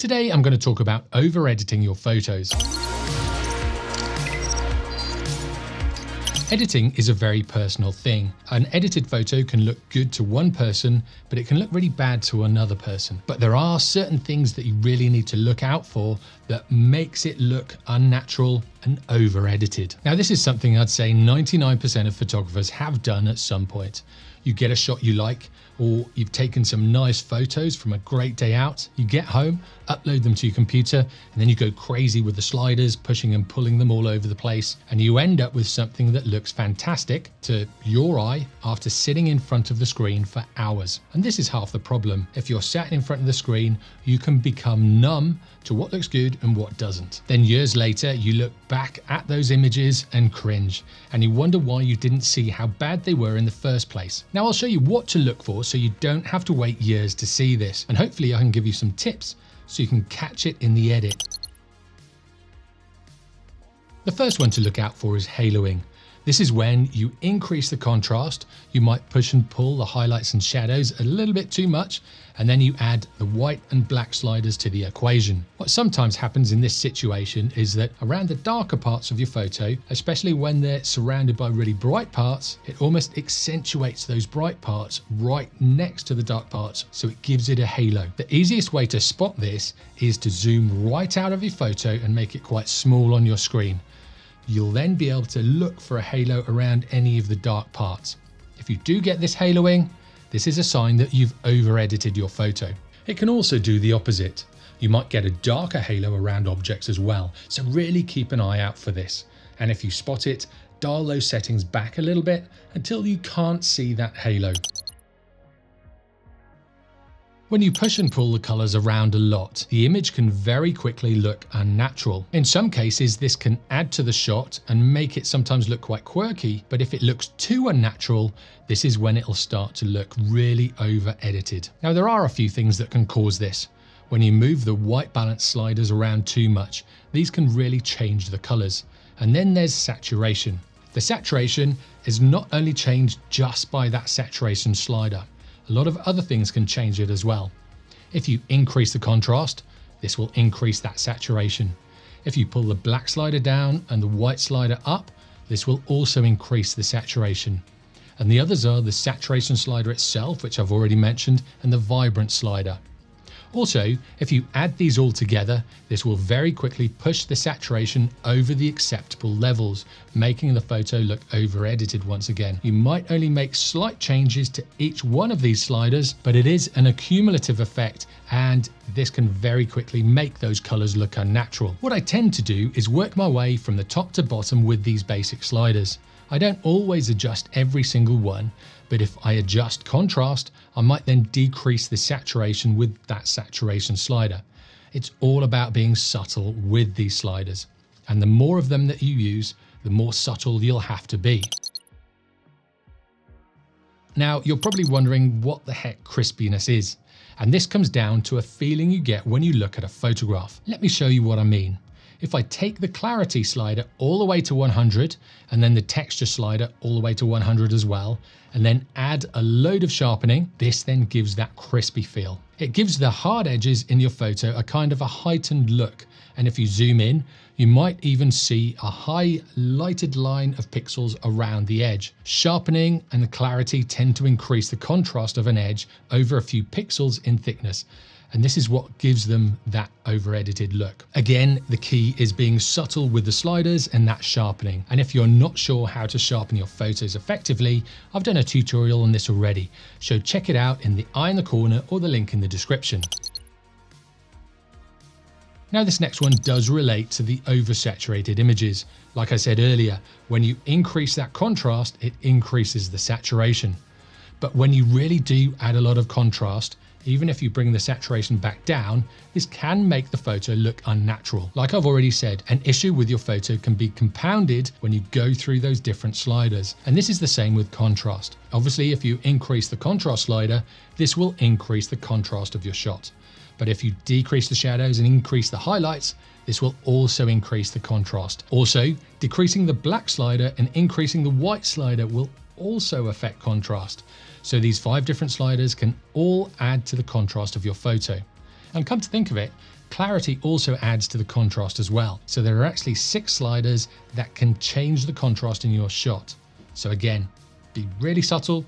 Today I'm going to talk about over-editing your photos. Editing is a very personal thing. An edited photo can look good to one person, but it can look really bad to another person. But there are certain things that you really need to look out for that makes it look unnatural and over-edited. Now, this is something I'd say 99% of photographers have done at some point. You get a shot you like, or you've taken some nice photos from a great day out, you get home, upload them to your computer, and then you go crazy with the sliders, pushing and pulling them all over the place, and you end up with something that looks fantastic to your eye after sitting in front of the screen for hours. And this is half the problem. If you're sat in front of the screen, you can become numb to what looks good and what doesn't. Then years later, you look back at those images and cringe, and you wonder why you didn't see how bad they were in the first place. Now, I'll show you what to look for so you don't have to wait years to see this, and hopefully I can give you some tips so you can catch it in the edit. The first one to look out for is haloing. This is when you increase the contrast. You might push and pull the highlights and shadows a little bit too much, and then you add the white and black sliders to the equation. What sometimes happens in this situation is that around the darker parts of your photo, especially when they're surrounded by really bright parts, it almost accentuates those bright parts right next to the dark parts, so it gives it a halo. The easiest way to spot this is to zoom right out of your photo and make it quite small on your screen. You'll then be able to look for a halo around any of the dark parts. If you do get this haloing, this is a sign that you've over-edited your photo. It can also do the opposite. You might get a darker halo around objects as well, so really keep an eye out for this. And if you spot it, dial those settings back a little bit until you can't see that halo. When you push and pull the colors around a lot, the image can very quickly look unnatural. In some cases, this can add to the shot and make it sometimes look quite quirky, but if it looks too unnatural, this is when it'll start to look really over-edited. Now, there are a few things that can cause this. When you move the white balance sliders around too much, these can really change the colors. And then there's saturation. The saturation is not only changed just by that saturation slider. A lot of other things can change it as well. If you increase the contrast, this will increase that saturation. If you pull the black slider down and the white slider up, this will also increase the saturation. And the others are the saturation slider itself, which I've already mentioned, and the vibrant slider. Also, if you add these all together, this will very quickly push the saturation over the acceptable levels, making the photo look over-edited once again. You might only make slight changes to each one of these sliders, but it is an accumulative effect, and this can very quickly make those colors look unnatural. What I tend to do is work my way from the top to bottom with these basic sliders. I don't always adjust every single one, but if I adjust contrast, I might then decrease the saturation with that saturation slider. It's all about being subtle with these sliders, and the more of them that you use, the more subtle you'll have to be. Now, you're probably wondering what the heck crispiness is, and this comes down to a feeling you get when you look at a photograph. Let me show you what I mean. If I take the clarity slider all the way to 100 and then the texture slider all the way to 100 as well, and then add a load of sharpening, this then gives that crispy feel. It gives the hard edges in your photo a kind of a heightened look. And if you zoom in, you might even see a high lighted line of pixels around the edge. Sharpening and the clarity tend to increase the contrast of an edge over a few pixels in thickness. And this is what gives them that over-edited look. Again, the key is being subtle with the sliders and that sharpening. And if you're not sure how to sharpen your photos effectively, I've done a tutorial on this already, so check it out in the eye in the corner or the link in the description. Now, this next one does relate to the oversaturated images. Like I said earlier, when you increase that contrast, it increases the saturation. But when you really do add a lot of contrast, even if you bring the saturation back down, this can make the photo look unnatural. Like I've already said, an issue with your photo can be compounded when you go through those different sliders. And this is the same with contrast. Obviously, if you increase the contrast slider, this will increase the contrast of your shot. But if you decrease the shadows and increase the highlights, this will also increase the contrast. Also, decreasing the black slider and increasing the white slider will also affect contrast. So these 5 different sliders can all add to the contrast of your photo. And come to think of it, Clarity also adds to the contrast as well. So there are actually 6 sliders that can change the contrast in your shot. So again, be really subtle.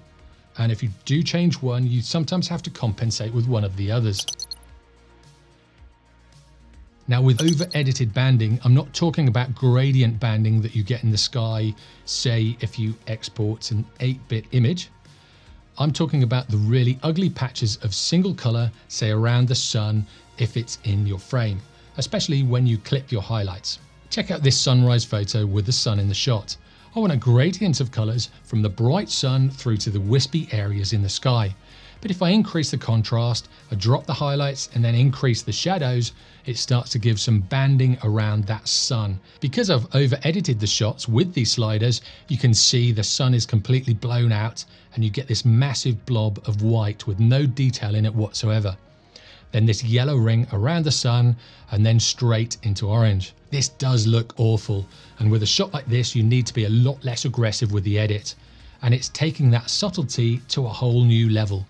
And if you do change one, you sometimes have to compensate with one of the others. Now with over-edited banding, I'm not talking about gradient banding that you get in the sky, say if you export an 8-bit image. I'm talking about the really ugly patches of single color, say around the sun, if it's in your frame, especially when you clip your highlights. Check out this sunrise photo with the sun in the shot. I want a gradient of colors from the bright sun through to the wispy areas in the sky. But if I increase the contrast, I drop the highlights and then increase the shadows, it starts to give some banding around that sun. Because I've over-edited the shots with these sliders, you can see the sun is completely blown out and you get this massive blob of white with no detail in it whatsoever. Then this yellow ring around the sun and then straight into orange. This does look awful, and with a shot like this you need to be a lot less aggressive with the edit, and it's taking that subtlety to a whole new level.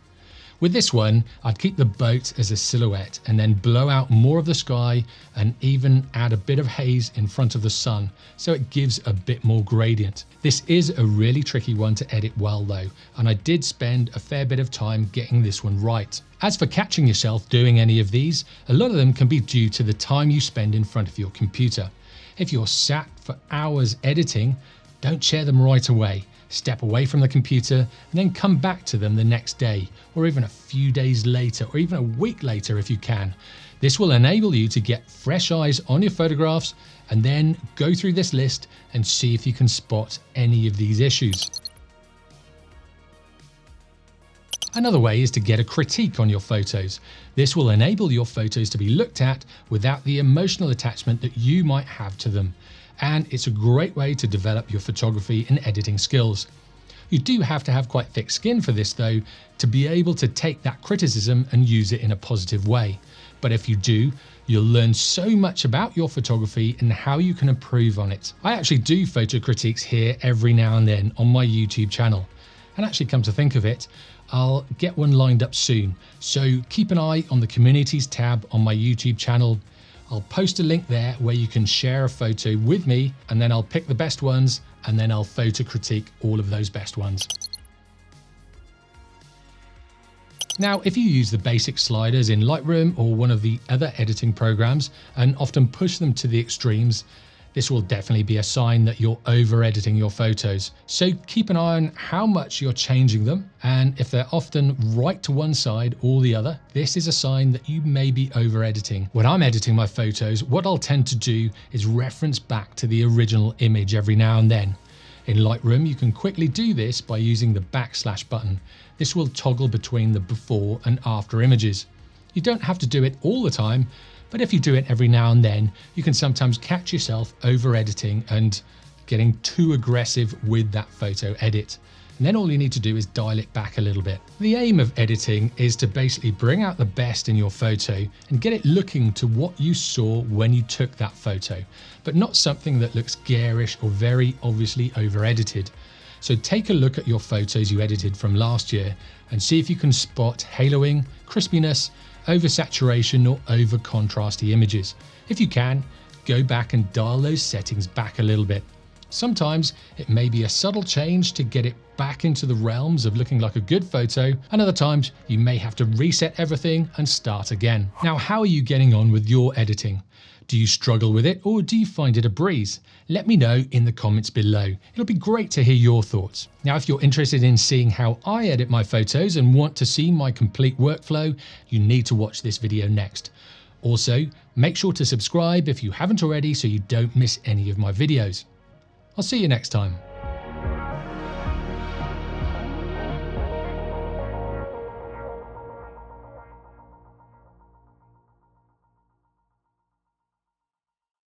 With this one, I'd keep the boat as a silhouette and then blow out more of the sky and even add a bit of haze in front of the sun so it gives a bit more gradient. This is a really tricky one to edit well though, and I did spend a fair bit of time getting this one right. As for catching yourself doing any of these, a lot of them can be due to the time you spend in front of your computer. If you're sat for hours editing, don't share them right away. Step away from the computer and then come back to them the next day, or even a few days later, or even a week later if you can. This will enable you to get fresh eyes on your photographs and then go through this list and see if you can spot any of these issues. Another way is to get a critique on your photos. This will enable your photos to be looked at without the emotional attachment that you might have to them. And it's a great way to develop your photography and editing skills. You do have to have quite thick skin for this though, to be able to take that criticism and use it in a positive way. But if you do, you'll learn so much about your photography and how you can improve on it. I actually do photo critiques here every now and then on my YouTube channel. And actually, come to think of it, I'll get one lined up soon. So keep an eye on the communities tab on my YouTube channel. I'll post a link there where you can share a photo with me, and then I'll pick the best ones and then I'll photo critique all of those best ones. Now, if you use the basic sliders in Lightroom or one of the other editing programs and often push them to the extremes, this will definitely be a sign that you're over editing your photos. So keep an eye on how much you're changing them, and if they're often right to one side or the other, this is a sign that you may be over editing. When I'm editing my photos, what I'll tend to do is reference back to the original image every now and then. In Lightroom, you can quickly do this by using the / button. This will toggle between the before and after images. You don't have to do it all the time, but if you do it every now and then, you can sometimes catch yourself over editing and getting too aggressive with that photo edit. And then all you need to do is dial it back a little bit. The aim of editing is to basically bring out the best in your photo and get it looking to what you saw when you took that photo, but not something that looks garish or very obviously over edited. So take a look at your photos you edited from last year and see if you can spot haloing, crispiness, oversaturation or over contrasty images. If you can, go back and dial those settings back a little bit. Sometimes it may be a subtle change to get it back into the realms of looking like a good photo, and other times you may have to reset everything and start again. Now, how are you getting on with your editing? Do you struggle with it or do you find it a breeze? Let me know in the comments below. It'll be great to hear your thoughts. Now, if you're interested in seeing how I edit my photos and want to see my complete workflow, you need to watch this video next. Also, make sure to subscribe if you haven't already so you don't miss any of my videos. I'll see you next time.